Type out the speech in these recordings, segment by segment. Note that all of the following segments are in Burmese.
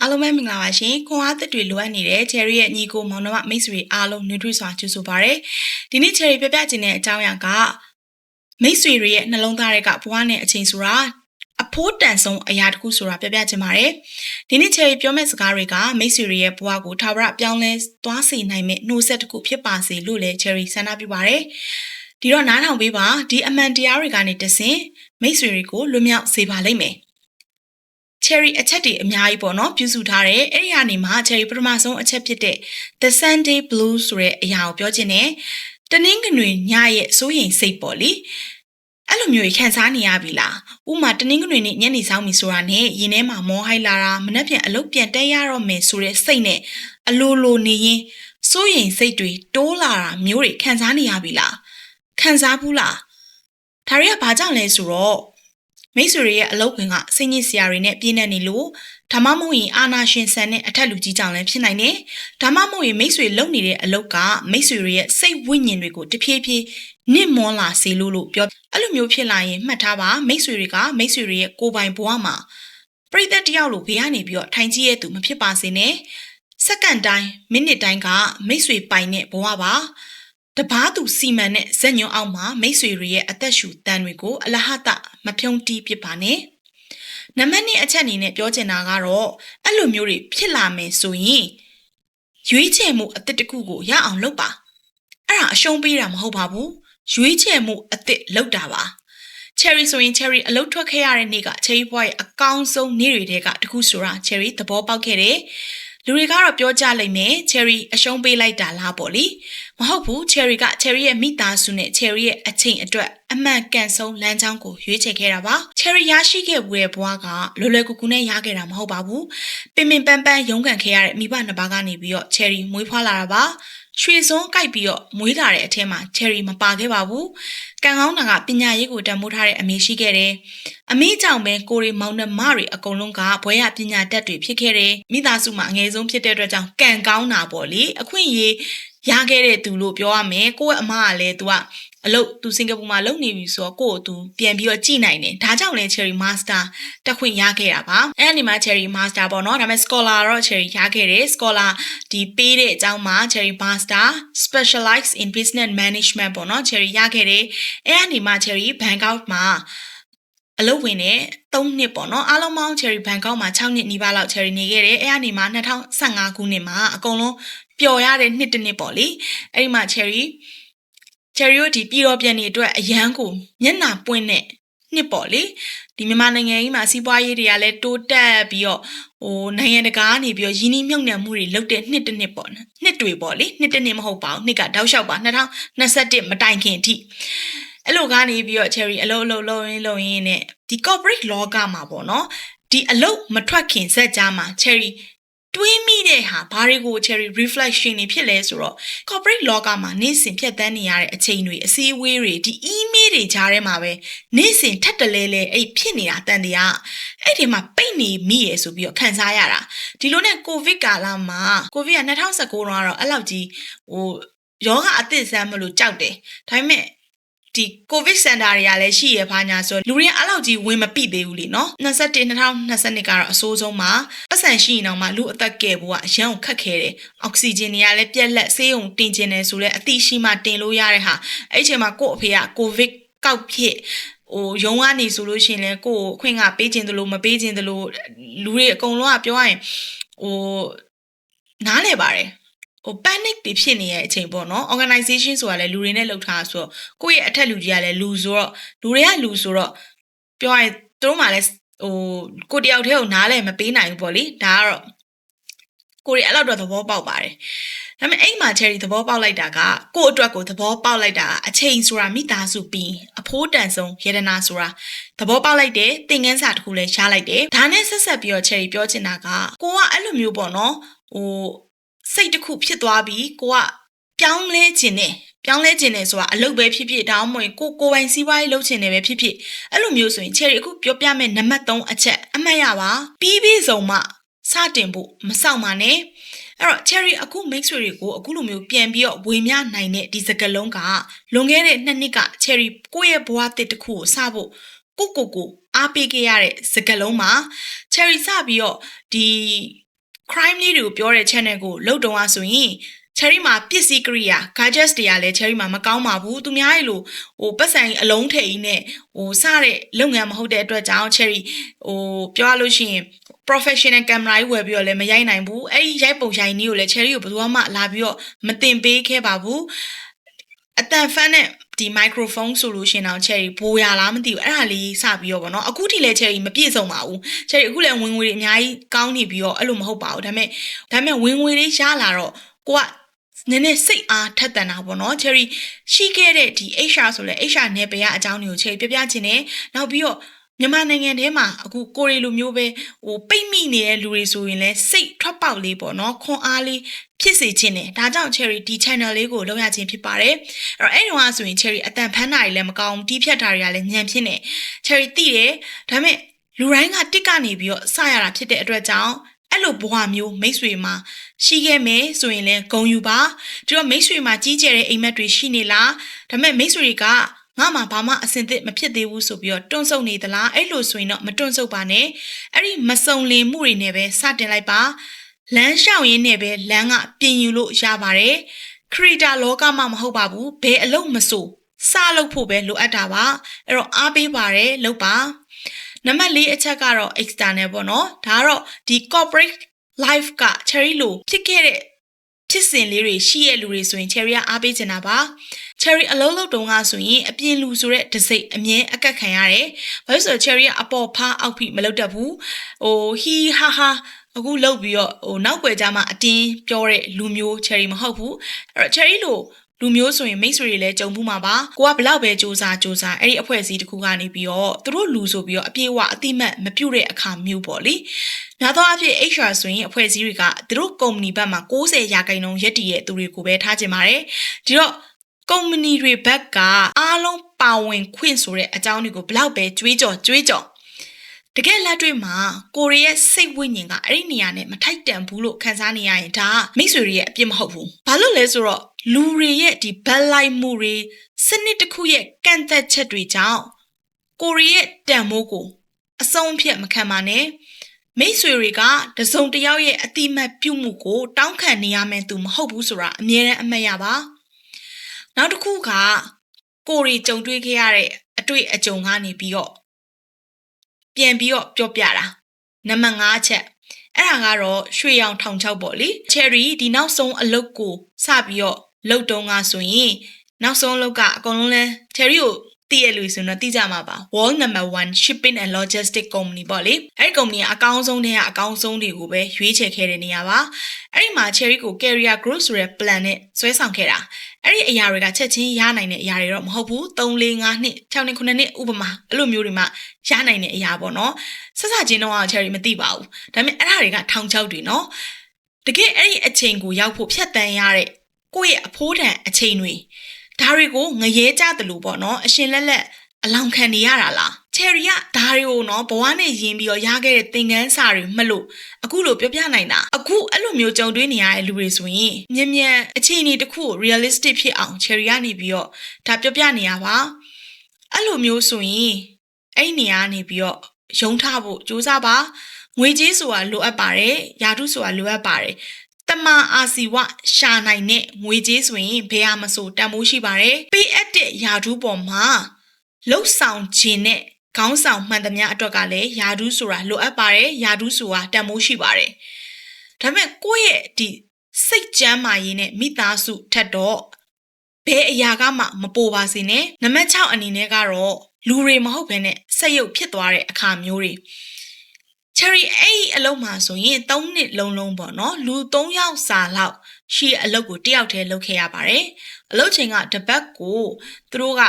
အားလုံးပဲမင်္ဂလာပါရှင်ခွန်အားသက်တွေလိုအပ်နေတဲ့ Cherry ရဲ့ညီကိုမောင်နှမမိတ်ဆွေအားလုံးနှွေးထွေးစွာကြိုဆိုပါရစေဒီနေ့ Cherry ပြပြချင်တဲ့အကြောင်းအရာကမိတ်ဆွေတွေရဲ့နှလုံးသားတွေကဘဝနဲ့အချိန်ဆိုတာအဖိုးတန်ဆုံးအရာတစ်ခုဆိုတာပြပြချင်ပါတယ်ဒီနေ့ Cherry ပြောမယ့်စကားတွေကမိတ်ဆွေတွေရဲ့ဘဝကိုထာဝရပြောင်းလဲသွားစေနိုင်မယ့်နှိုးဆက်တစ်ခုဖြစ်ပါစေလို့လည်း Cherry ဆန္ဒပြုပါတယ်ဒီတော့နားထောင်ပေးပါဒီအမှန်တရားတွေကနေတဆင့်မိတ်ဆွေတွေကိုလွတ်မြောက်စေပါလိမ့်မယ်Cherry အချက်တွေအများကြီးပေါ့နော်ပြုစုထားတယ်အဲ့ဒီကနေမှ Cherry ပထမဆုံးအချက်ဖြစ်တဲ့ The Sunday Blues ဆိုတဲ့အရာကိုပြောချင်တယ်တနင်္ဂနွေညရဲ့စိုးရိမ်စိတ်ပေါ့လေအဲ့လိုမျိုးခံစားနေရပြီလားဥမာတနင်္ဂနွေနေ့ညနေဆောင်ပြီဆိုတာနဲ့ရင်ထဲမှာမောဟိုက်လာတာမနှက်ပြန်အလုပ်ပြန်တက်ရတော့မယ်ဆိုတဲ့စိတ်နဲ့အလိုလိုနေရင်စိုးရိမ်စိတ်တွေတိုးလာတာမျိုးတွေခံစားနေရပြီလားခံစားဘူးလားဒါတွေကဘာကြောင့်လဲဆိုတော့မိတ်ဆွေတွေရဲ့အလုပ်ခွင်ကစိတ်ညစ်စရာတွေနဲ့ပြည့်နေနေလို့ဒါမှမဟုတ်ရင်အာနာရှင်ဆန်တဲ့အထက်လူကြီးကြောင့်လည်းဖြစ်နိုင်တယ်။ဒါမှမဟုတ်ရင်မိတ်ဆွေလုပ်နေတဲ့အလုပ်ကမိတ်ဆွေတွေရဲ့စိတ်ဝိညာဉ်တွေကိုတဖြည်းဖြည်းနစ်မွန်းလာစေလို့ပြောအဲ့လိုမျိုးဖြစ်လာရင်မှတ်ထားပါမိတ်ဆွေတွေကမိတ်ဆွေတွေရဲ့ကိုယ်ပိုင်ဘဝမှာပရိသတ်တယောက်လိုဘေးကနေပြီးတော့ထိုင်ကြည့်ရသူမဖြစ်ပါစေနဲ့။စက္ကန့်တိုင်းမိနစ်တိုင်းကမိတ်ဆွေပိုင်တဲ့ဘဝပါ။တပားသူစီမံတဲ့ဇက်ညွန်အောက်မှာမိတ်ဆွေတွေရဲ့အသက်ရှူတန်တွေကိုအလဟတမဖြုံးတီးပစ်ပါနဲ့နံပါတ်2အချက်အနေနဲ့ပြောချင်တာကတော့အဲ့လိုမျိုးတွေဖြစ်လာမယ်ဆိုရင်ရွေးချယ်မှုအသစ်တစ်ခုကိုရအောင်လုပ်ပါအဲ့ဒါအရှုံးပေးတာမဟုတ်ပါဘူးရွေးချယ်မှုအသစ်လုပ်တာပါ Cherry ဆိုရင် Cherry အလုပ်ထွက်ခဲ့ရတဲ့နေ့က Cherry ဘွားရဲ့အကောင်းဆုံးနေ့တွေထဲကတစ်ခုဆိုတာ Cherry သဘောပေါက်ခဲ့တယ်လူတွေကတော့ပြောကြလိမ့်မယ် Cherry အရှုံးပေးလိုက်တာလားပေါ့လေမဟုတ်ဘူး Cherry က Cherry ရဲ့မိသားစုနဲ့ Cherry ရဲ့အချိန်အတွက်အမှန်ကန်ဆုံးလမ်းကြောင်းကိုရွေးချယ်ခဲ့တာပါ Cherry ရရှိခဲ့တဲ့ဘဝကလွယ်လွယ်ကူကူနဲ့ရခဲ့တာမဟုတ်ပါဘူးပင်ပင်ပန်းပန်းရုန်းကန်ခဲ့ရတဲ့မိဘနှစ်ပါးကနေပြီးတော့ Cherry မွေးဖွားလာတာပါရွှေစွန်းကိုက်ပြီးတော့မွေးလာတဲ့အထက်မှာ Cherry မပါခဲ့ပါဘူးကံကောင်းတာကပညာရေးကိုတန်ဖိုးထားတဲ့အမေရှိခဲ့တယ်အမေကြောင့်ပဲကိုရီမောင်နှမတွေအကုန်လုံးကဘွဲရပညာတတ်တွေဖြစ်ခဲ့တယ်မိသားစုမှာအငယ်ဆုံးဖြစ်တဲ့အတွက်ကြောင့်ကံကောင်းတာပေါ့လေအခွင့်အရေးရခဲ့တဲ့သူလို့ပြောရမယ်ကိုယ့်ရဲ့အမကလည်း तू ကအလုပ် तू စင်ကာပူမှာလုပ်နေပြီဆိုတော့ကိုယ့်ကို तू ပြန်ပြီးတော့ကြည်နိုင်တယ်ဒါကြောင့်လည်း Cherry Master တက်ခွင့်ရခဲ့တာပါအဲ့ဒီမှာ Cherry Master ပေါ့နော်ဒါပေမဲ့ Scholar တော့ Cherry ရခဲ့တယ် Scholar ဒီပေးတဲ့အကြောင်းမှာ Cherry Master Specialized in Business Management ပေါ့နော် Cherry ရခဲ့တယ်အဲ့ဒီမှာ Cherry Bangkok မှာအလုပ်ဝင်တဲ့3နှစ်ပေါ့နော်အားလုံးပေါင်း Cherry Bangkok မှာ6နှစ်နီးပါးလောက် Cherry နေခဲ့တယ်အဲ့ဒီမှာ2015ခုနှစ်မှာအကုန်လုံးပျော်ရတဲ့နှစ်တစ်နှစ်ပေါ့လေအဲ့ဒီမှာ Cherry တို့ဒီပြည်တော်ပြန်နေအတွက်အရန်ကိုမျက်နှာပွင့်တဲ့နှစ်ပေါ့လေဒီမြန်မာနိုင်ငံကြီးမှာစီးပွားရေးတွေကလည်းတိုးတက်ပြီးတော့နိုင်ငံတကာကနေပြီးတော့ယင်းနှိမ့်မြုပ်နှံမှုတွေလုပ်တဲ့နှစ်တစ်နှစ်ပေါ့နှစ်တွေပေါ့လေနှစ်တစ်နှစ်မဟုတ်ပါဘူးနှစ်ကတောက်လျှောက်ပါ2021မတိုင်ခင်အထိအဲ့လိုကနေပြီးတော့ Cherry အလုပ်လုပ်ရင်းနဲ့ဒီ corporate လောကမှာပေါ့နော်ဒီအလုပ်မထွက်ခင်စက်ကြားမှာ Cherry တွေးမိတဲ့ဟာဘာတွေကို Cherry reflection တွေဖြစ်လဲဆိုတော့ corporate လောကမှာနေ့စဉ်ဖြတ်သန်းနေရတဲ့အချိန်တွေအစည်းအဝေးတွေဒီ email တွေကြားထဲမှာပဲနေ့စဉ်ထပ်တလဲလဲအဲ့ဖြစ်နေတာတန်တရားအဲ့ဒီမှာပိတ်နေမိရယ်ဆိုပြီးတော့ခံစားရတာဒီလိုနဲ့ COVID ကာလမှာ COVID က2019တော့အဲ့လောက်ကြီးယောဂအသစ်ဆန်းမလို့ကြောက်တယ်ဒါပေမဲ့ဒီ COVID center တွေကလည်းရှိရဖားညာဆိုလူတွေအဲ့လောက်ကြီးဝင်မပိသေးဘူးလीเนาะ2022ကတော့အဆိုးဆုံးမှာပတ်စံရှိရင်တော့မှလူအသက်ကယ်ဖို့ကအရန်ခက်ခဲတယ်အောက်ဆီဂျင်တွေကလည်းပြက်လက်ဆေးုံတင်ကျင်တယ်ဆိုလဲအသိရှိမှတင်လို့ရတဲ့ဟာအဲ့ချိန်မှာကို့အဖေက COVID ကောက်ဖြစ်ရုံးကနေဆိုလို့ရှိရင်လဲကို့ခွင့်ကပေးခြင်းတလို့မပေးခြင်းတလို့လူတွေအကုန်လုံးကပြောရရင်နားလဲပါတယ်panic တွေဖြစ်နေတဲ့အချိန်ပေါ့နော် organization ဆိုတာလည်းလူတွေနဲ့လုပ်ထားဆိုတော့ကိုယ့်ရဲ့အထက်လူကြီးကလည်းလူဆိုတော့လူတွေကလူဆိုတော့ပြောရရင်သူတို့မှလည်းကိုတယောက်တည်းကိုနားလည်းမပေးနိုင်ဘူးပေါ့လေဒါကတော့ကိုရီအဲ့လောက်တော့သဘောပေါက်ပါတယ်ဒါပေမဲ့အဲ့မှာ Cherry သဘောပေါက်လိုက်တာကကိုယ့်အတွက်ကိုသဘောပေါက်လိုက်တာအချိန်ဆိုတာမိသားစုပြီးအဖိုးတန်ဆုံးယတနာဆိုတာသဘောပေါက်လိုက်တယ်သင်ခန်းစာတစ်ခုလည်းရှားလိုက်တယ်ဒါနဲ့ဆက်ပြီးတော့ Cherry ပြောချင်တာကကိုကအဲ့လိုမျိုးပေါ့နော်စိတ်တစ်ခုဖြစ်သွားပြီးကိုကပြောင်းလဲခြင်းနဲ့ဆိုတာအလုပ်ပဲဖြစ်ဖြစ်ဒါမှမဟုတ်ကိုပိုင်စီးပွားရေးလုပ်ခြင်းနဲ့ပဲဖြစ်ဖြစ်အဲ့လိုမျိုးဆိုရင် Cherry အခုပြောပြမယ့်နံပါတ်3အချက်အမှတ်ရပါပြီးဆုံးမှစတင်ဖို့မစောင့်ပါနဲ့အဲ့တော့ Cherry အခု mix တွေကိုအခုလိုမျိုးပြန်ပြီးတော့ဝေမျှနိုင်တဲ့ဒီစကားလုံးကလွန်ခဲ့တဲ့2နှစ်က Cherry ကိုယ့်ရဲ့ဘဝတစ်ခုကိုစဖို့ကိုအားပေးခဲ့ရတဲ့စကားလုံးမှာ Cherry စပြီးတော့ဒီ crime လေးတွေကိုပြောတဲ့ channel ကိုလုတ်တုံးအားဆိုရင် cherry မှာပစ္စည်းကရိယာ gadgets တွေကလည်း cherry မှာမကောင်းပါဘူးသူများရဲ့လို့ပတ်စံအလုံးထိန်နဲ့စတဲ့လုပ်ငန်းမဟုတ်တဲ့အတွက်ကြောင့် cherry ပြောရလို့ရှိရင် professional camera ကြီးဝယ်ပြီးတော့လည်းမရိုက်နိုင်ဘူးအဲ့ဒီရိုက်ပုံရိုက်နည်းကိုလည်း cherry ကိုဘယ်သူမှလာပြီးတော့မတင်ပေးခဲ့ပါဘူးအတန်ဖန်နဲ့ဒီ microphone ဆိုလို့ရှင်တော့ cherry ဘိုးရလားမသိဘူးအဲ့ဒါလေးစပြီးတော့ဗောနော်အခုထိလည်း cherry မပြည့်စုံပါဘူး cherry အခုလည်းဝင်ငွေတွေအများကြီးကောင်းနေပြီးတော့အဲ့လိုမဟုတ်ပါဘူးဒါပေမဲ့ဝင်ငွေတွေရလာတော့ကိုကနည်းနည်းစိတ်အားထက်သန်တာပေါ့နော် cherry ရှိခဲ့တဲ့ဒီ HR ဆိုလဲ HR နယ်ပယ်ကအကြောင်းတွေကို cherry ပြချင်တယ်နောက်ပြီးတော့မြန်မာနိုင်ငံထဲမှာအခုကိုရီလိုမျိုးပဲပိတ်မိနေတဲ့လူတွေဆိုရင်လဲစိတ်ထွက်ပေါက်လေးပေါ့နော်ခွန်အားလေးဖြစ်စေခြင်းတယ်ဒါကြောင့် cherry ဒီ channel လေးကိုလုပ်ရခြင်းဖြစ်ပါတယ်အဲ့တော့အဲ့တော့ဆိုရင် cherry အတန်ဖန်းတာတွေလည်းမကောင်းတီးဖြတ်တာတွေကလည်းညံဖြစ်နေ cherry သိတယ်ဒါပေမဲ့လူတိုင်းကတစ်ကနေပြီးတော့စရတာဖြစ်တဲ့အတွက်ကြောင့်အဲ့လိုဘဝမျိုးမိတ်ဆွေမှာရှိခဲ့မယ်ဆိုရင်လည်းဂုဏ်ယူပါဒီတော့မိတ်ဆွေမှာကြီးကျယ်တဲ့အိမ်မက်တွေရှိနေလားဒါပေမဲ့မိတ်ဆွေတွေကငါမှဘာမှအဆင်သင့်မဖြစ်သေးဘူးဆိုပြီးတော့တွန့်ဆုတ်နေသလားအဲ့လိုဆိုရင်တော့မတွန့်ဆုတ်ပါနဲ့အဲ့ဒီမစုံလင်မှုတွေနဲ့ပဲစတင်လိုက်ပါလမ်းလျှောက်ရင်းနဲ့ပဲလမ်းကပြင်ယူလို့ရပါတယ်ခရီတာလောကမှာမဟုတ်ပါဘူးဘယ်အလုပ်မဆိုစလုပ်ဖို့ပဲလိုအပ်တာပါအဲ့တော့အားပေးပါတယ်လုပ်ပါနံပါတ်၄အချက်ကတော့ external ပေါ့နော်ဒါကတော့ဒီ corporate life က cherry လို့ဖြစ်ခဲ့တဲ့ဖြစ်စဉ်လေးတွေရှိရဲ့လူတွေဆိုရင် cherry ကအားပေးချင်တာပါ cherry အလုံးလုံးတုံးကဆိုရင်အပြင်လူဆိုတဲ့တစိမ့်အမြင်အကက်ခံရတယ်ဘာလို့ဆိုတော့ cherry ကအပေါ်ဖားအောက်ဖိမလုပ်တတ်ဘူးဟီဟာဟာအခုလုပ်ပြီးတော့နောက်ွယ်ကြမှာအတင်းပြောတဲ့လူမျိုး cherry မဟုတ်ဘူးအဲ့တော့ cherry လို့လူမျိုးဆိုရင်မိတ်ဆွေတွေလည်းကြုံမှုမှာပါကိုကဘလောက်ပဲစူးစမ်းအဲ့ဒီအဖွဲ့အစည်းတစ်ခုကနေပြီးတော့သူတို့လူဆိုပြီးတော့အပြေးအဝအတိမတ်မပြုတ်တဲ့အခါမျိုးပေါ့လေနောက်တော့အဖြစ် HR ဆိုရင်အဖွဲ့အစည်းတွေကသူတို့ကုမ္ပဏီဘက်မှာ90%ရက်တည်ရဲ့သူတွေကိုပဲထားချင်ပါတယ်ဒီတော့ကုမ္ပဏီတွေဘက်ကအားလုံးပါဝင်ခွင့်ဆိုတဲ့အကြောင်းတွေကိုဘလောက်ပဲကြွေးကြော်တကယ်လက်တွေ့မှာကိုရီးယားစိတ်ဝိညာဉ်ကအဲ့ဒီနေရာနဲ့မထိုက်တန်ဘူးလို့ခံစားနေရရင်ဒါမိတ်ဆွေတွေရဲ့အပြစ်မဟုတ်ဘူးဘာလို့လဲဆိုတော့လူတွေရဲ့ဒီဘက်လိုက်မှုတွေစနစ်တစ်ခုရဲ့ကန့်သက်ချက်တွေကြောင့်ကိုရီးယားတန်မိုးကိုအဆုံးဖြတ်မခံပါနဲ့မိတ်ဆွေတွေကတစုံတစ်ယောက်ရဲ့အတိမတ်ပြုမှုကိုတောင်းခံနေရမယ်သူမဟုတ်ဘူးဆိုတာအမြဲတမ်းအမှတ်ရပါနောက်တစ်ခုကကိုရီကြုံတွေ့ခဲ့ရတဲ့အတွေ့အကြုံကနေပြီးတော့ပြန်ပြီးတော့ပြောပြတာနံပါတ်5ချက်အဲ့ဒါကတော့ရွှေရောင်ထောင်ချောက်ပေါ့လေ cherry ဒီနောက်ဆုံးအလုပ်ကိုစပြီးတော့လုပ်တုံးကဆိုရင်နောက်ဆုံးအလုပ်ကအကုန်လုံးလဲ cherry ကိုတည့်ရလို့ဆိုတော့သိကြမှာပါ World number 1 shipping and logistic company ပေါ့လေအဲ့ဒီ company ကအကောင်းဆုံးတဲ့အကောင်းဆုံးတွေကိုပဲရွေးချယ်ခဲ့တဲ့နေရာပါအဲ့ဒီမှာ cherry ကို career growth ဆိုတဲ့ plan နဲ့ဆွဲဆောင်ခဲ့တာအဲ့ဒီအရာတွေကချက်ချင်းရနိုင်တဲ့အရာတွေတော့မဟုတ်ဘူး3 4 5နှစ်6နှစ်9နှစ်ဥပမာအဲ့လိုမျိုးတွေမှရနိုင်တဲ့အရာပေါ့နော်ဆက်စချင်းတော့ cherry မသိပါဘူးဒါပေမဲ့အဲ့ဒါတွေကထောင်ချောက်တွေနော်တကယ်အဲ့ဒီအချိန်ကိုရောက်ဖို့ဖြတ်တန်းရတဲ့ကိုယ့်ရဲ့အဖိုးတန်အချိန်တွေဒါတွေကိုငရဲကြတယ်လို့ပေါ့နော်အရှင်လက်အလောင်ခံနေရတာလား cherry ကဒါတွေကိုနော်ဘဝနဲ့ယဉ်ပြီးတော့ရခဲ့တဲ့သင်ခန်းစာတွေမှလို့အခုလိုပြောပြနိုင်တာအခုအဲ့လိုမျိုးကြုံတွေ့နေရတဲ့လူတွေဆိုရင်မြန်အခြေအနေတစ်ခုကို realistic ဖြစ်အောင် cherry ကနေပြီးတော့ဒါပြောပြနေရပါအဲ့လိုမျိုးဆိုရင်အဲ့နေရာကနေပြီးတော့ယုံထဖို့စူးစမ်းပါငွေကြေးဆိုတာလိုအပ်ပါတယ်ယာတုဆိုတာလိုအပ်ပါတယ်တမန်အာစီဝရှာနိုင်တဲ့ငွေကြေးဆိုရင်ဘယ်ဟာမဆိုတန်ဖိုးရှိပါတယ်ပေးအပ်တဲ့ယာတုပေါ်မှာလှုပ်ဆောင်ခြင်းနဲ့ခေါင်းဆောင်မှန်သမျှအတွက်ကလည်းယာတုဆိုတာလိုအပ်ပါတယ်ယာတုဆိုတာတန်ဖိုးရှိပါတယ်ဒါပေမဲ့ကိုယ့်ရဲ့ဒီစိတ်ကြမ်းမာရေးနဲ့မိသားစုထက်တော့ဘယ်အရာကမှမပိုပါစေနဲ့နံပါတ်6အနေနဲ့ကတော့လူတွေမဟုတ်ဘဲနဲ့စက်ရုပ်ဖြစ်သွားတဲ့အခါမျိုးတွေcherry အဲ့အလုပ်မှာဆိုရင်3နှစ်လုံးပေါ့နော်လူ3ယောက်စာလောက်ရှိအလုပ်ကိုတစ်ယောက်တည်းလုပ်ခဲ့ရပါတယ်အလုပ်ချိန်ကတပတ်ကိုသူတို့က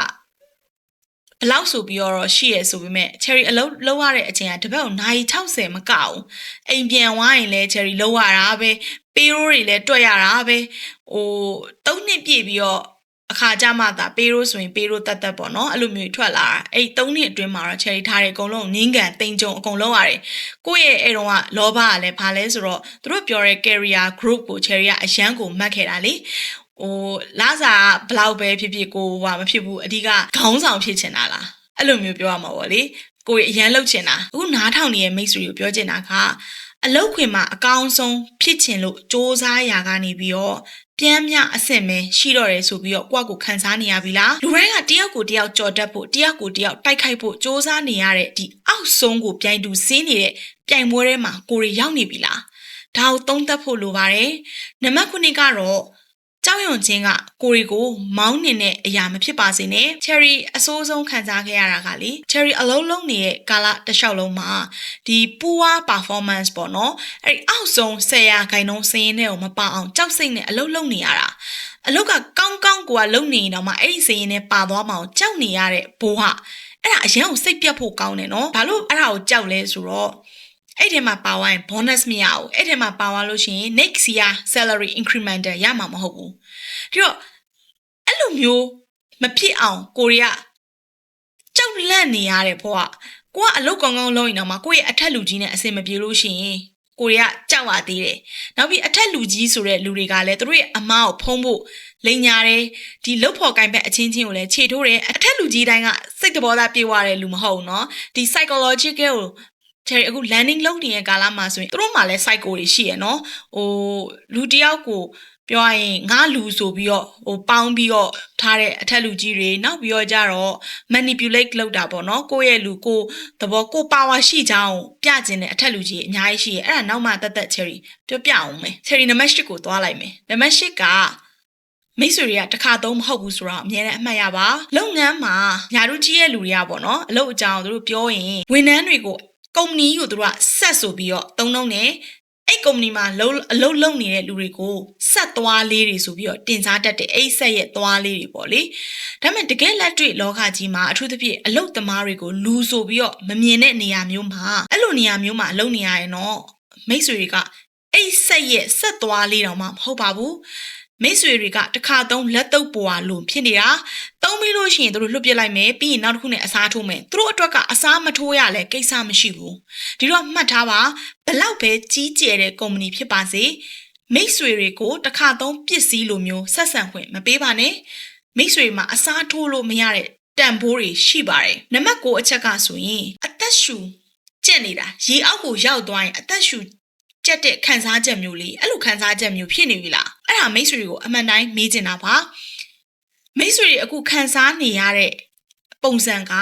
ဘလောက်ဆိုပြီးတော့ရှိရဆိုပေမဲ့ cherry အလုပ်လုပ်ရတဲ့အချိန်ကတပတ်ကိုနာရီ60မကအောင်အိမ်ပြန်ဝိုင်းရင်လဲ cherry လုပ်ရတာပဲပေးရိုးတွေလည်းတွက်ရတာပဲ3နှစ်ပြည့်ပြီးတော့အခါကြမှသာပေးရိုးဆိုရင်ပေးရိုးတက်ပေါ့နော်အဲ့လိုမျိုးထွက်လာတာအဲ့3နှစ်အတွင်းမှာတော့ cherry ထားတယ်အကုန်လုံးငင်းကန်တင်ကြုံအကုန်လုံးရတယ်ကိုယ့်ရဲ့အဲ့တော့ကလောဘကလည်းဘာလဲဆိုတော့သူတို့ပြောတဲ့ career group ကို cherry ကအရန်ကိုမှတ်ခဲ့တာလေလာစာဘလောက်ပဲဖြစ်ဖြစ်ကိုမဖြစ်ဘူးအဓိကခေါင်းဆောင်ဖြစ်ချင်တာလားအဲ့လိုမျိုးပြောရမှာပေါ့လေကိုအရန်လှုပ်ချင်တာအခုနားထောင်နေတဲ့မိတ်ဆွေကိုပြောချင်တာက အလုတ်ခွင်မှာအကောင်းဆုံးဖြစ်ချင်လို့စ조사ရာကနေပြီးတော့ပြန်မြအဆင့်ပဲရှိတော့တယ်ဆိုပြီးတော့ကိုယ့်ကိုခံစားနေရပြီလားလူတိုင်းကတယောက်ကိုတယောက်ကြော်တက်ဖို့တယောက်ကိုတယောက်တိုက်ခိုက်ဖို့စ조사နေရတဲ့ဒီအောက်ဆုံးကိုပြိုင်တူဆင်းနေတဲ့ပြိုင်ပွဲထဲမှာကိုရီရောက်နေပြီလားဒါကိုသုံးသပ်ဖို့လိုပါတယ်နံပါတ်9ကတော့ကြောက်ရွံ့ခြင်းကကိုရီကိုမောင်းနေတဲ့အရာမဖြစ်ပါစေနဲ့ Cherry အဆိုးဆုံးခံစားခဲ့ရတာကလေ Cherry အလုံးလုံးနေတဲ့ကာလတစ်လျှောက်လုံးမှာဒီ poor performance ပေါ့နော်အဲ့ဒီအောက်ဆုံး10%ခိုင်နှုန်းစင်းနဲ့ကိုမပါအောင်ကြောက်စိတ်နဲ့အလုံးလုံးနေရတာအလုတ်ကကောင်းကောင်းကိုကလုံနေတော့မှအဲ့ဒီစင်းနဲ့ပါသွားမအောင်ကြောက်နေရတဲ့ဘိုးဟာအဲ့ဒါအရင်ကစိတ်ပြတ်ဖို့ကောင်းတယ်နော်ဘာလို့အဲ့ဒါကိုကြောက်လဲဆိုတော့အဲ့ထဲမှာပါသွားရင် bonus မရဘူးအဲ့ထဲမှာပါသွားလို့ရှိရင် next year salary incremental ရမှာမဟုတ်ဘူးဒီတော့အဲ့လိုမျိုးမဖြစ်အောင်ကိုရီးယားကြောက်လန့်နေရတဲ့ဘွားကိုကအလုတ်ကောင်းကောင်းလုပ်ရင်တော့မှကိုယ့်ရဲ့အထက်လူကြီးနဲ့အဆင်မပြေလို့ရှိရင်ကိုရီးယားကြောက်ရသေးတယ်နောက်ပြီးအထက်လူကြီးဆိုတဲ့လူတွေကလည်းသူတို့ရဲ့အမားကိုဖုံးဖို့လိန်ညာတယ်ဒီလုတ်ဖို့ကိုင်ဘက်အချင်းချင်းကိုလည်းခြေထိုးတယ်အထက်လူကြီးတိုင်းကစိတ်တဘောသားပြေဝတဲ့လူမဟုတ်ဘူးเนาะဒီ psychological ကိုCherry အခု landing လုပ်နေတဲ့ကာလမှာဆိုရင်သူတို့မှလည်း psycho တွေရှိရနော်လူတယောက်ကိုပြောရရင်ငါလူဆိုပြီးတော့ပေါင်းပြီးတော့ထားတဲ့အထက်လူကြီးတွေနောက်ပြီးတော့ကြတော့ manipulate လုပ်တာပေါ့နော်ကိုယ့်ရဲ့လူကိုသဘောကို power ရှိချောင်းပြကျင်တဲ့အထက်လူကြီးအများကြီးရှိရအဲ့ဒါနောက်မှတက် Cherry ပြောပြအောင်မယ် Cherry နံပါတ်8ကိုသွားလိုက်မယ်နံပါတ်8ကမိတ်ဆွေတွေကတစ်ခါသုံးမဟုတ်ဘူးဆိုတော့အများနဲ့အမှတ်ရပါလုပ်ငန်းမှာညာတို့ကြီးရဲ့လူတွေကပေါ့နော်အလုပ်အကြောင်းသူတို့ပြောရင်ဝန်ထမ်းတွေကိုကုမ္ပဏီကိုသူတို့ကဆက်ဆိုပြီးတော့သုံးလုံးနဲ့အဲ့ကုမ္ပဏီမှာအလုပ်လုပ်နေတဲ့လူတွေကိုဆက်သွားလေးတွေဆိုပြီးတော့တင်စားတတ်တဲ့အဲ့ဆက်ရဲ့သွားလေးတွေပေါ့လေဒါပေမဲ့တကယ်လက်တွေ့လောကကြီးမှာအထူးသဖြင့်အလုပ်သမားတွေကိုလူဆိုပြီးတော့မမြင်တဲ့နေရာမျိုးမှာအဲ့လိုနေရာမျိုးမှာအလုပ်နေရရင်တော့မိတ်ဆွေတွေကအဲ့ဆက်ရဲ့ဆက်သွားလေးတောင်မှမဟုတ်ပါဘူးမိတ်ဆွေတွေကတစ်ခါသုံးလက်တုပ်ပွာလို့ဖြစ်နေတာသုံးပြီးလို့ရှိရင်တို့လွတ်ပြလိုက်မယ်ပြီးရင်နောက်တစ်ခုနဲ့အစားထိုးမယ်သူတို့အတွက်ကအစားမထိုးရလဲကိစ္စမရှိဘူးဒီတော့မှတ်ထားပါဘလောက်ပဲကြီးကျယ်တဲ့ကုမ္ပဏီဖြစ်ပါစေမိတ်ဆွေတွေကိုတစ်ခါသုံးပစ္စည်းလိုမျိုးဆက်ဆံခွင့်မပေးပါနဲ့မိတ်ဆွေမှာအစားထိုးလို့မရတဲ့တန်ဖိုးတွေရှိပါတယ်နံပါတ်9အချက်ကဆိုရင်အသက်ရှူကျက်နေတာရေအောက်ကိုရောက်သွားရင်အသက်ရှူကျက်တဲ့ခံစားချက်မျိုးလေးအဲ့လိုခံစားချက်မျိုးဖြစ်နေပြီလားအဲ့ဒါမိတ်ဆွေတွေကိုအမှန်တိုင်းမေးချင်တာပါမိတ်ဆွေတွေအခုခံစားနေရတဲ့ပုံစံက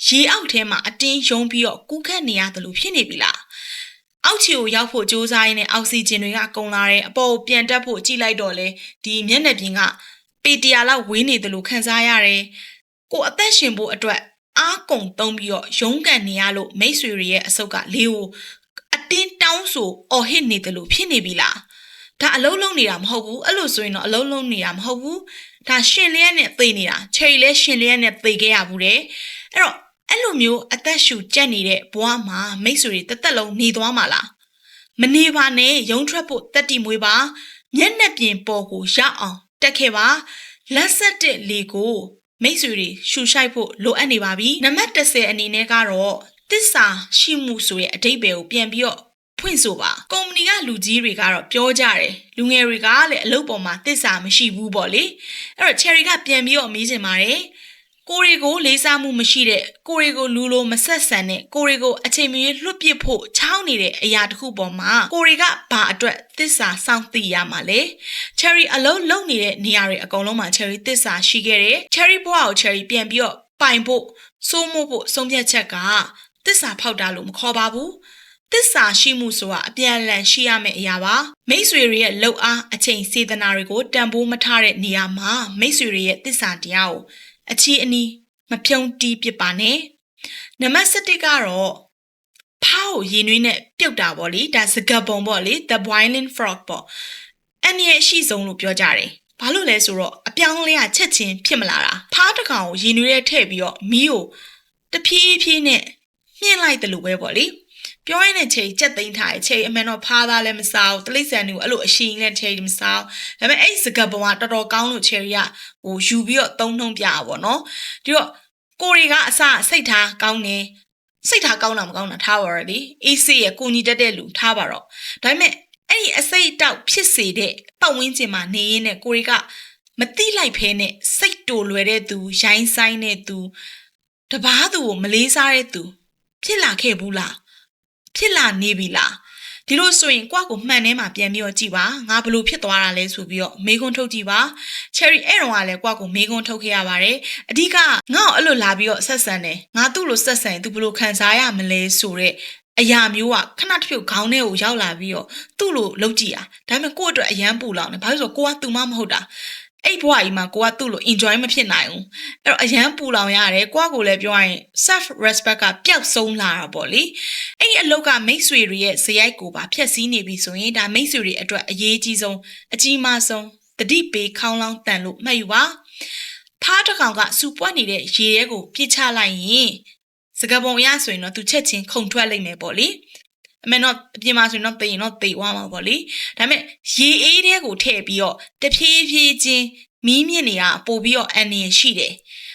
ရေအောက်ထဲမှာအတင်းယုံပြီးတော့ကူးခတ်နေရတယ်လို့ဖြစ်နေပြီလားအောက်ခြေကိုရောက်ဖို့ကြိုးစားရင်းနဲ့အောက်ဆီဂျင်တွေကကုန်လာတယ်အပေါ်ကိုပြန်တက်ဖို့ကြည့်လိုက်တော့လေဒီမျက်နှာပြင်ကပေတရာလောက်ဝေးနေတယ်လို့ခံစားရတယ်ကိုအသက်ရှင်ဖို့အတွက်အားကုန်သုံးပြီးတော့ရုန်းကန်နေရလို့မိတ်ဆွေတွေရဲ့အဆုတ်ကလေးကိုအတင်းတောင်းဆိုအော်ဟစ်နေတယ်လို့ဖြစ်နေပြီလားဒါအလုံးလုံးနေတာမဟုတ်ဘူးအဲ့လိုဆိုရင်တော့အလုံးလုံးနေတာမဟုတ်ဘူးဒါရှင်လျက်နဲ့သေနေတာ Cherry လဲရှင်လျက်နဲ့သေခဲ့ရဘူးတဲ့အဲ့တော့အဲ့လိုမျိုးအသက်ရှူကျက်နေတဲ့ဘဝမှာမိတ်ဆွေတွေတစ်သက်လုံးနေသွားမှာလားမနေပါနဲ့ရုံထွက်ဖို့တက်တီမွေးပါမျက်နှာပြင်ပေါ်ကိုရောက်အောင်တက်ခဲ့ပါလက်ဆက်တဲ့လေကိုမိတ်ဆွေတွေရှူရှိုက်ဖို့လိုအပ်နေပါပြီနံပါတ်10အနေနဲ့ကတော့သစ္စာရှိမှုဆိုတဲ့အဓိပ္ပာယ်ကိုပြန်ပြီးတော့ဖွင့်ဆိုပါကုမ္ပဏီကလူကြီးတွေကတော့ပြောကြတယ်လူငယ်တွေကလည်းအလုပ်ပေါ်မှာသစ္စာမရှိဘူးပေါ့လေအဲ့တော့ Cherry ကပြန်ပြီးတော့မေးချင်ပါတယ်ကိုရီကိုလေးစားမှုမရှိတဲ့ကိုရီကိုလူလိုမဆက်ဆံတဲ့ကိုရီကိုအချိန်မရွေးလွတ်ပစ်ဖို့ချောင်းနေတဲ့အရာတစ်ခုပေါ်မှာကိုရီကဘာအတွက်သစ္စာစောင့်သိရမှာလဲ Cherry အလုံးလုံးနေတဲ့နေရာတွေအကုန်လုံးမှာ Cherry သစ္စာရှိခဲ့တယ် Cherry ဘွားကို Cherry ပြန်ပြီးတော့ပိုင်ဖို့စိုးမိုးဖို့ဆုံးဖြတ်ချက်ကသစ္စာဖောက်တာလို့မခေါ်ပါဘူးသစ္စာရှိမှုဆိုတာအပြန်အလှန်ရှိရမယ့်အရာပါမိတ်ဆွေတွေရဲ့လှုပ်အားအချိန်စေတနာတွေကိုတန်ဖိုးမထားတဲ့နေရာမှာမိတ်ဆွေတွေရဲ့သစ္စာတရားကိုအချီအနီးမဖြုံတီးပစ်ပါနဲ့နံပါတ်7ကတော့ဖောက်ရည်နွေးနဲ့ပြုတ်တာပေါ့လေဒါစကားပုံပေါ့လေ the boiling frog ပေါ့အဲ့ဒီအရှိဆုံးလို့ပြောကြတယ်ဘာလို့လဲဆိုတော့အပြောင်းလဲချက်ချင်းဖြစ်မလာတာဖားတစ်ကောင်ကိုရည်နွေးနဲ့ထည့်ပြီးတော့မီးကိုတဖြည်းဖြည်းနဲ့မြင့်လိုက်တယ်လို့ပဲပေါ့လေပြောရတဲ့ချိန်ကြက်သိမ်းထားတဲ့ချိန်အမှန်တော့ဖားသားလည်းမစားဘူးတလိမ့်ဆန်တွေကိုအဲ့လိုအရှိန်နဲ့ချိန်မစားဘူးဒါပေမဲ့အဲ့စကပုံကတော်တော်ကောင်းလို့ Cherry ကယူပြီးတော့သုံးနှုံပြတာပေါ့နော်ဒီတော့ကိုရီကအစစိတ်ထားကောင်းတယ်စိတ်ထားကောင်းတာမကောင်းတာထားပါရလေအေးစေးရဲ့ကိုညီတက်တဲ့လူထားပါတော့ဒါပေမဲ့အဲ့ဒီအစိတ်တောက်ဖြစ်စေတဲ့ပတ်ဝန်းကျင်မှာနေရင်းနဲ့ကိုရီကမတိလိုက်ဖဲနဲ့စိတ်တိုလွယ်တဲ့သူရိုင်းဆိုင်တဲ့သူတပားသူကိုမလေးစားတဲ့သူဖြစ်လာခဲ့ဘူးလားဖြစ်လာနေပြီလား ဒီလိုဆိုရင်ကိုယ့်ကိုမှန်ထဲမှာပြန်ပြီးတော့ကြည့်ပါငါဘလို့ဖြစ်သွားတာလဲဆိုပြီးတော့မေးခွန်းထုတ်ကြည့်ပါ Cherry အဲ့တော့ကလည်းကိုယ့်ကိုမေးခွန်းထုတ်ခဲ့ရပါတယ်အဓိကငါ့ကိုအဲ့လိုလာပြီးတော့ဆက်ဆံတယ်ငါသူ့လိုဆက်ဆံရင်သူဘလို့ခံစားရမလဲဆိုတဲ့အရာမျိုးကခဏတစ်ဖြုတ်ခေါင်းထဲကိုရောက်လာပြီးတော့သူ့လိုလုပ်ကြည့်တာဒါပေမဲ့ကိုယ့်အတွက်အရန်ပူလောင်တယ်ဘာလို့ဆိုကိုကသူမှမဟုတ်တာအဲ့ဘွားကြီးမှာကိုကသူ့လို enjoy မဖြစ်နိုင်ဘူးအဲ့တော့အရန်ပူလောင်ရတယ်ကိုကကိုလည်းပြောရရင် self respect ကပျောက်ဆုံးလာတာပေါ့လေအဲ့ဒီအလောက်ကမိတ်ဆွေတွေရဲ့ဇယိုက်ကိုပါဖျက်ဆီးနေပြီဆိုရင်ဒါမိတ်ဆွေတွေအတွက်အရေးကြီးဆုံးအကြီးမားဆုံးတတိပေးခေါင်းလောင်းတန်လို့မှတ်ယူပါဖားတစ်ကောင်ကစူပွက်နေတဲ့ရေထဲကိုပြစ်ချလိုက်ရင်စကားပုံအရဆိုရင်တော့သူချက်ချင်းခုန်ထွက်လိမ့်မယ်ပေါ့လေအမေတော့အပြင်မှာဆိုရင်တော့သေသွားမှာပေါ့လေဒါပေမဲ့ရေအေးတဲ့ကိုထည့်ပြီးတော့တဖြည်းဖြည်းချင်းမီးမြင့်နေတာပို့ပြီးတော့အန်နီရှိတယ်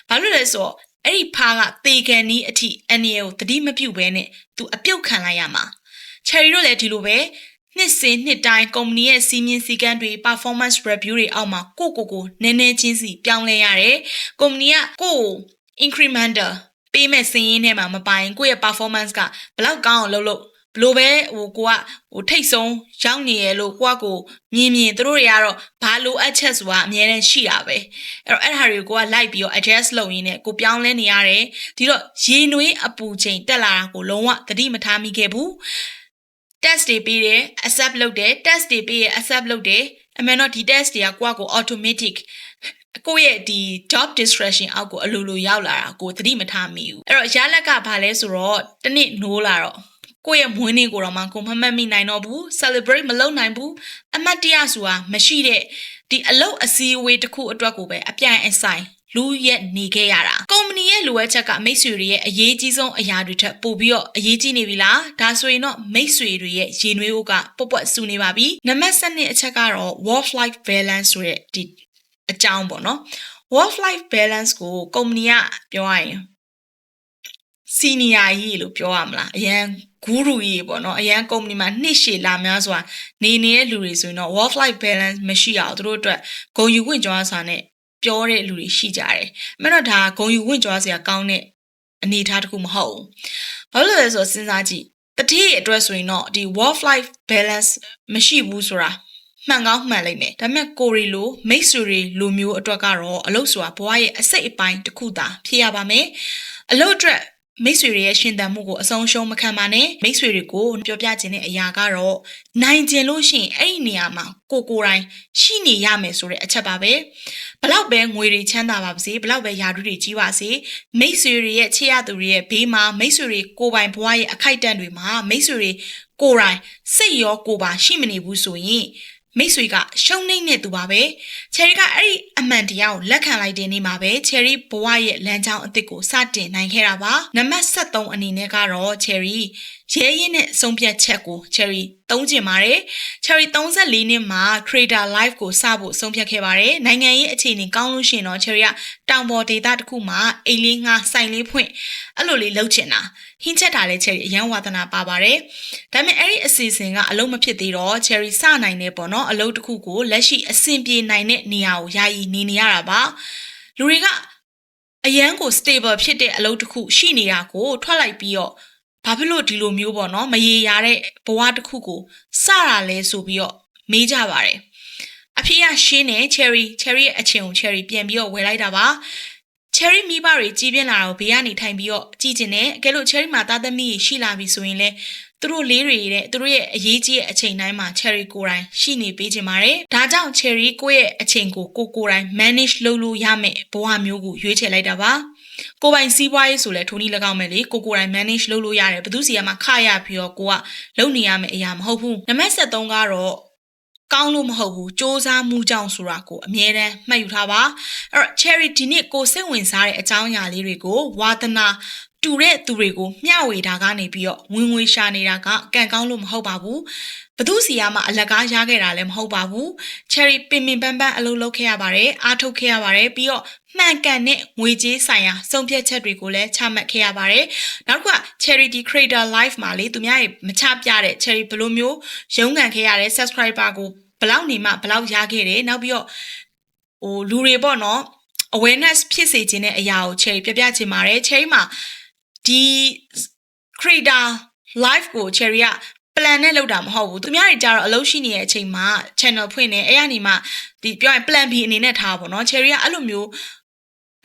ဘာလို့လဲဆိုတော့အဲ့ဒီဖားကသေကန်နီးအထိအန်နီကိုတတိမပြုတ်ဘဲနဲ့သူအပြုတ်ခံလိုက်ရမှာ Cherry တို့လည်းဒီလိုပဲနှစ်စဉ်နှစ်တိုင်းကုမ္ပဏီရဲ့စီမင်းစည်းကမ်းတွေ performance review တွေအောက်မှာကိုနည်းနည်းချင်းစီပြောင်းလဲရတယ်ကုမ္ပဏီကကို incremental ပေးမဲ့စင်းရင်းထဲမှာမပိုင်ကိုယ့်ရဲ့ performance ကဘလောက်ကောင်းအောင်လုပ်ဘလို့ပဲကိုကထိတ်ဆုံးရောက်နေရလို့ကိုမြင်သူတို့တွေကတော့ဘာလိုအပ်ချက်ဆိုတာအများနဲ့ရှိတာပဲအဲ့ဒါတွေကိုကလိုက်ပြီးတော့ adjust လုပ်ရင်းနဲ့ကိုပြောင်းလဲနေရတယ်ဒီတော့ရေနွေးအပူချိန်တက်လာတာကိုလုံးဝသတိမထားမိခဲ့ဘူး test တွေပေးတယ် accept လုပ်တယ် test တွေပေးရ accept လုပ်တယ်အမှန်တော့ဒီ test တွေကကို automatic ကိုယ့်ရဲ့ဒီ job description အောက်ကိုအလိုရောက်လာတာကိုသတိမထားမိဘူးအဲ့တော့ရလက်ကဘာလဲဆိုတော့တနေ့နိုးလာတော့ကိုယ့်ရဲ့မွေးနေ့ကိုတော့မှကိုမမှတ်မိနိုင်တော့ဘူး celebrate မလုပ်နိုင်ဘူးအမတ်တရဆိုတာမရှိတဲ့ဒီအလုပ်အစည်းအဝေးတစ်ခုအတွက်ကိုပဲအပြိုင်အဆိုင်လူရက်နေခဲ့ရတာကုမ္ပဏီရဲ့လိုအပ်ချက်ကမိတ်ဆွေတွေရဲ့အရေးကြီးဆုံးအရာတွေထက်ပိုပြီးတော့အရေးကြီးနေပြီလားဒါဆိုရင်တော့မိတ်ဆွေတွေရဲ့ရေနွေးဦးကပွက်ဆူနေပါပြီနံပါတ်7အချက်ကတော့ work life balance ဆိုတဲ့ဒီအကြောင်းပေါ့နော် work life balance ကိုကုမ္ပဏီကပြောရရင် senior ကြီးလို့ပြောရမလားအရန်ဂူရူကြီးပေါ့နော်အရန်ကုမ္ပဏီမှာနှစ်ရှည်လာများစွာနေတဲ့လူတွေဆိုရင်တော့ work life balance မရှိအောင်သူတို့အတွက်ဂုဏ်ယူဝင့်ကြွားစွာနဲ့ပြောတဲ့လူတွေရှိကြတယ်။အဲ့တော့ဒါဂုဏ်ယူဝင့်ကြွားစရာကောင်းတဲ့အနေအထားတစ်ခုမဟုတ်ဘူး။ဘာလို့လဲဆိုတော့စဉ်းစားကြည့်။တတိအတွက်ဆိုရင်တော့ဒီ work life balance မရှိဘူးဆိုတာမှန်ကောင်းမှန်လိမ့်မယ်။ဒါပေမဲ့ကိုရီလိုမိတ်ဆွေတွေလိုမျိုးအတွက်ကတော့အလုပ်ဆိုတာဘဝရဲ့အစိတ်အပိုင်းတစ်ခုသာဖြစ်ရပါမယ်။အလုပ်အတွက်မိတ်ဆွေတွေရဲ့ရှင်သန်မှုကိုအဆုံးရှုံးမခံပါနဲ့မိတ်ဆွေတွေကိုပြောပြခြင်းတဲ့အရာကတော့နိုင်ကျင်လို့ရှိရင်အဲ့ဒီနေရာမှာကိုယ်တိုင်ရှိနေရမယ်ဆိုတဲ့အချက်ပါပဲဘလောက်ပဲငွေတွေချမ်းသာပါစေဘလောက်ပဲယာတုတွေကြီးပါစေမိတ်ဆွေတွေရဲ့ချစ်ရသူတွေရဲ့ဘေးမှာမိတ်ဆွေတွေကိုယ်ပိုင်ဘဝရဲ့အခိုက်အတန့်တွေမှာမိတ်ဆွေတွေကိုယ်တိုင်စိတ်ရောကိုယ်ပါရှိမနေဘူးဆိုရင်မိတ်ဆွေကရှုံးနေသူပါပဲချယ်ရီကအဲ့ဒီအမှန်တရားကိုလက်ခံလိုက်တဲ့နေ့မှာပဲချယ်ရီဘဝရဲ့လမ်းကြောင်းအသစ်ကိုစတင်နိုင်ခဲ့တာပါနံပါတ်73အနေနဲ့ကတော့ချယ်ရီရဲရင်နဲ့ဆုံးဖြတ်ချက်ကိုချယ်ရီသုံးကျင်ပါတယ်ချယ်ရီ34နှစ်မှာ Creator Live ကိုစဖို့ဆုံးဖြတ်ခဲ့ပါတယ်နိုင်ငံရေးအခြေအနေကောင်းလို့ရှိရင်တော့ချယ်ရီကတောင်ပေါ်ဒေသတစ်ခုမှာအိမ်လေးငှားဆိုင်လေးဖွင့်အဲ့လိုလေးလုပ်ချင်တာဟင်းချက်တာလည်းချယ်ရီအရန်ဝါသနာပါပါတယ်ဒါပေမဲ့အဲ့ဒီအစီအစဉ်ကအလုံးမဖြစ်သေးတော့ချယ်ရီစနိုင်နေပေါ့နော်အလုပ်တစ်ခုကိုလက်ရှိအဆင်ပြေနိုင်တဲ့နေရာကိုယာယီနေရတာပါလူတွေကအရန်ကို stable ဖြစ်တဲ့အလုပ်တစ်ခုရှိနေတာကိုထွက်လိုက်ပြီးတော့ဘာဖြစ်လို့ဒီလိုမျိုးပေါ့နော်မရေရာတဲ့ဘဝတစ်ခုကိုစတာလဲဆိုပြီးတော့မေးကြပါတယ်အဖေကရှင်းနေ cherry ရဲ့အချင်းကို cherry ပြန်ပြီးတော့ဝယ်လိုက်တာပါ cherry မိဘတွေကြီးပြင်းလာတော့ဘေးကနေထိုင်ပြီးတော့ကြည်ကျင်တယ်အကယ်လို့ cherry မှာသားသမီးရှိလာပြီဆိုရင်လဲသူတို့လေးတွေတဲ့သူတို့ရဲ့အရေးကြီးတဲ့အချိန်တိုင်းမှာ cherry ကိုယ်တိုင်ရှိနေပေးခြင်းပါတယ်ဒါကြောင့် cherry ကိုယ့်ရဲ့အချိန်ကိုကိုယ်တိုင် manage လုပ်လို့ရမယ်ဘဝမျိုးကိုရွေးချယ်လိုက်တာပါကိုပိုင်စီးပွားရေးဆိုလဲထိုနည်း၎င်းပဲလေကိုတိုင် manage လုပ်လို့ရတယ်ဘယ်သူစီကမှခရပြီးတော့ကိုကလုပ်နေရမယ့်အရာမဟုတ်ဘူးနံပါတ်73ကတော့ကောင်းလို့မဟုတ်ဘူးစ조사မှုကြောင့်ဆိုတာကိုအမြဲတမ်းမှတ်ယူထားပါအဲ့တော့ cherry ဒီနေ့ကိုစိတ်ဝင်စားတဲ့အကြောင်းအရာလေးတွေကိုဝါသနာတူတဲ့သူတွေကိုမျှဝေတာကနေပြီးတော့ဝင်ငွေရှာနေတာကကံကောင်းလို့မဟုတ်ပါဘူးဘသူစီကမှအလကားရခဲ့တာလည်းမဟုတ်ပါဘူး cherry ပင်ပန်းအလုပ်လုပ်ခဲ့ရပါတယ်အားထုတ်ခဲ့ရပါတယ်ပြီးတော့မှန်ကန်တဲ့ငွေကြေးဆိုင်ရာစုံဖြတ်ချက်တွေကိုလည်းချမှတ်ခဲ့ရပါတယ်နောက်တစ်ခုက cherry creator live မှာလေသူများရဲ့မချပြတဲ့ cherry ဘလိုမျိုးရုန်းကန်ခဲ့ရတဲ့ subscriber ကိုဘလောက်နေမှဘလောက်ရခဲ့တယ်နောက်ပြီးတော့လူတွေပေါ့နော် awareness ဖြစ်စေခြင်းတဲ့အရာကို cherry ပြခြင်းပါတယ် cherry မှာဒီ creator live ကို cherry ကပ plan နဲ့လောက်တာမဟုတ်ဘူးသူများတွေကြတော့အလုပ်ရှိနေတဲ့အချိန်မှာ channel ဖွင့်နေအဲ့ရနေမှာဒီပြောရင် plan B အနေနဲ့ထားပါတော့ cherry ကအဲ့လိုမျိုး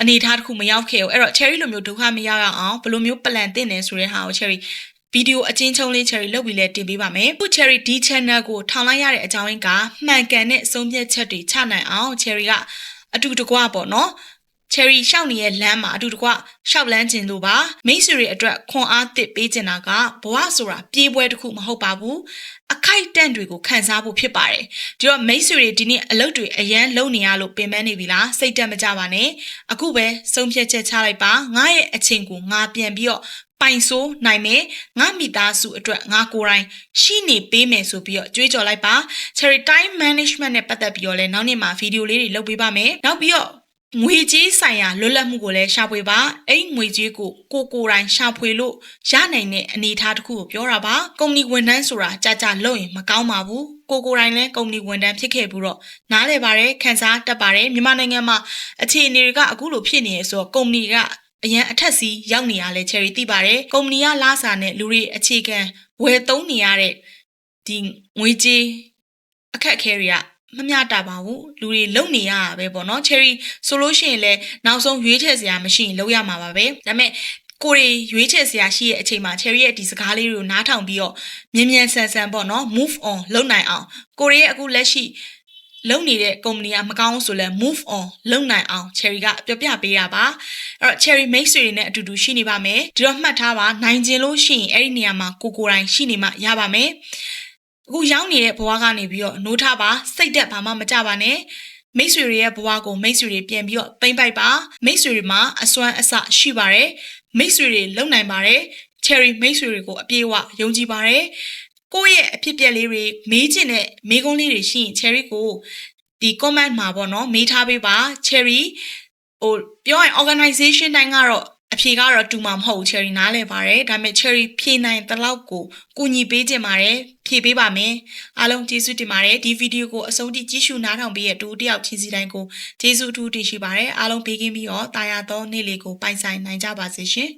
အနေထားတစ်ခုမရောက်ခဲ့ဘူးအဲ့တော့ cherry လိုမျိုးဒုက္ခမရောက်ရအောင်ဘယ်လိုမျိုး plan တင်နေဆိုတဲ့ဟာကို cherry ဗီဒီယိုအချင်းချုံးလေး cherry လုပ်ပြီးလဲတင်ပေးပါမယ်ခု cherry ဒီ channel ကိုထောင်လိုက်ရတဲ့အကြောင်းရင်းကမှန်ကန်တဲ့ဆုံးဖြတ်ချက်တွေချနိုင်အောင် cherry ကအတူတကွပေါ့နော်cherry ရှောက်နေတဲ့လမ်းမှာအတူတကွရှောက်လန်းခြင်းလို့ပါမိတ်ဆွေတွေအတွက်ခွန်အားသစ်ပေးချင်တာကဘဝဆိုတာပြေးပွဲတစ်ခုမဟုတ်ပါဘူးအခိုက်အတန့်တွေကိုခံစားဖို့ဖြစ်ပါတယ်ဒီတော့မိတ်ဆွေတွေဒီနေ့အလုပ်တွေအရန်လုပ်နေရလို့ပင်ပန်းနေပြီလားစိတ်တက်မကြပါနဲ့အခုပဲဆုံးဖြတ်ချက်ချလိုက်ပါငါရဲ့အချိန်ကိုငါပြန်ပြီးတော့ပိုင်ဆိုးနိုင်မယ်ငါမိသားစုအတွက်ငါကိုယ်တိုင်ရှိနေပေးမယ်ဆိုပြီးတော့ကြွေးကြော်လိုက်ပါ cherry time management နဲ့ပတ်သက်ပြီးတော့လဲနောက်နေ့မှာဗီဒီယိုလေးတွေလုပ်ပေးပါမယ်နောက်ပြီးတော့ငွေကြေးဆိုင်ရာလွတ်လပ်မှုကိုလည်းရှာဖွေပါအဲ့ငွေကြေးကိုကိုယ်တိုင်ရှာဖွေလို့ရနိုင်တဲ့အနေအထားတစ်ခုကိုပြောတာပါကုမ္ပဏီဝန်ထမ်းဆိုတာကြာလုပ်ရင်မကောင်းပါဘူးကိုယ်တိုင်လည်းကုမ္ပဏီဝန်ထမ်းဖြစ်ခဲ့ပြီးတော့နားလည်ပါတယ်ခန်းစားတတ်ပါတယ်မြန်မာနိုင်ငံမှာအခြေအနေတွေကအခုလိုဖြစ်နေရဆိုတော့ကုမ္ပဏီကအရန်အထက်စီးရောက်နေရလဲ cherry သိပါတယ်ကုမ္ပဏီကလာစာနဲ့လူတွေအခြေခံဝယ်သုံးနေရတဲ့ဒီငွေကြေးအခက်အခဲတွေကမမျှတပါဘူးလူတွေလုံနေရတာပဲပေါ့နော် cherry ဆိုလို့ရှိရင်လည်းနောက်ဆုံးရွေးချယ်စရာမရှိရင်လုပ်ရမှာပါပဲဒါပေမဲ့ကိုရီရွေးချယ်စရာရှိတဲ့အချိန်မှာ cherry ရဲ့ဒီစကားလေးတွေကိုနားထောင်ပြီးတော့မြန်ဆန်ပေါ့နော် move on လုပ်နိုင်အောင်ကိုရီရဲ့အခုလက်ရှိလုံနေတဲ့ကုမ္ပဏီကမကောင်းဆိုလဲ move on လုပ်နိုင်အောင် cherry ကပြောပြပေးတာပါအဲ့တော့ cherry မိတ်ဆွေတွေနဲ့အတူတူရှိနေပါမယ်ဒီတော့မှတ်ထားပါနိုင်ခြင်းလို့ရှိရင်အဲ့ဒီနေရာမှာကိုယ်တိုင်ရှိနေမှရပါမယ်အခုရောက်နေတဲ့ဘဝကနေပြီးတော့နိုးထားပါစိတ်သက်ဘာမှမကြပါနဲ့မိတ်ဆွေတွေရဲ့ဘဝကိုမိတ်ဆွေတွေပြန်ပြီးတော့ပိမ့်ပိုက်ပါမိတ်ဆွေတွေမှာအစွမ်းအစရှိပါတယ်မိတ်ဆွေတွေလုံနိုင်ပါတယ် cherry မိတ်ဆွေတွေကိုအပြေအဝယုံကြည်ပါတယ်ကိုယ့်ရဲ့အဖြစ်ပြက်လေးတွေမေးချင်တဲ့မေးခွန်းလေးတွေရှိရင် cherry ကိုဒီ comment မှာပေါ့နော်မေးထားပေးပါ cherry ပြောရင် organization တိုင်းကတော့အဖြေကတော့တူမှာမဟုတ်ဘူး cherry နားလည်ပါတယ်ဒါပေမဲ့ cherry ဖြေနိုင်တဲ့လောက်ကိုကူညီပေးခြင်းပါတယ်ဖြေပေးပါမယ်အားလုံးကျေးဇူးတင်ပါတယ်ဒီဗီဒီယိုကိုအဆုံးထိကြည့်ရှုနားထောင်ပေးတဲ့တူတယောက်ချင်းစီတိုင်းကိုကျေးဇူးအထူးတင်ရှိပါတယ်အားလုံးဘေးကင်းပြီးတော့တာယာသောနေ့လေးကိုပိုင်ဆိုင်နိုင်ကြပါစေရှင်